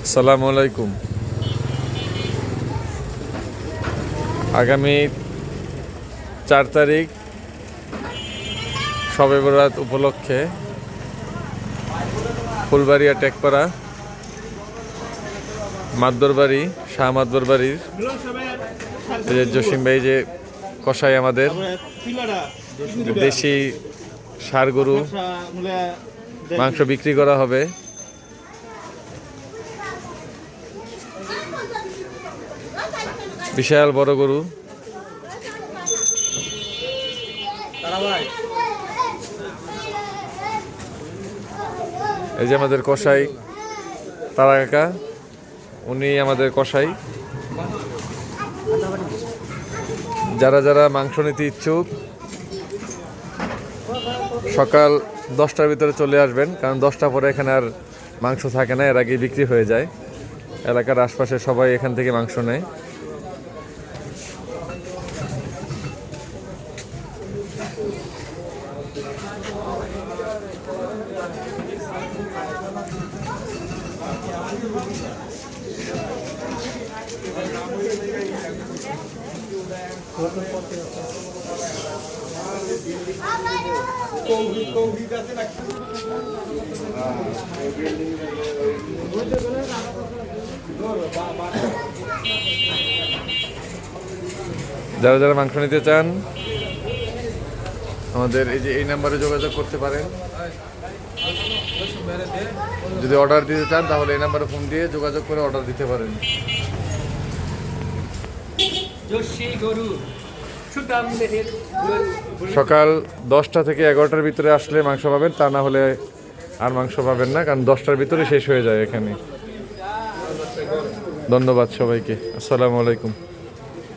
আসসালামু আলাইকুম। আগামী 4 তারিখ শবে বরাত উপলক্ষে ফুলবাড়িয়া টেকপাড়া মাতবরবাড়ি শাহ মাতবরবাড়ির যে জসিম ভাই যে কসাই আমাদের দেশি ষাঁড় গরু মাংস বিক্রি করা হবে। বিশাল বড় গরু। এই যে আমাদের কসাই তারা কাকা, উনি আমাদের কসাই। যারা যারা মাংস নিতে ইচ্ছুক সকাল 10টার ভিতরে চলে আসবেন, কারণ 10টা পরে এখানে আর মাংস থাকে না, এর আগেই বিক্রি হয়ে যায়। এলাকার আশপাশে সবাই এখান থেকে মাংস নেয়। যারা যারা মাংস নিতে চান আমাদের এই নাম্বারে যোগাযোগ করতে পারেন। যদি অর্ডার দিতে চান তাহলে এই নাম্বারে ফোন দিয়ে যোগাযোগ করে অর্ডার দিতে পারেন। সকাল 10টা থেকে 11টার ভিতরে আসলে মাংস পাবেন, তা না হলে আর মাংস পাবেন না, কারণ 10টার ভিতরে শেষ হয়ে যায় এখানে। ধন্যবাদ সবাইকে। আসসালামু আলাইকুম।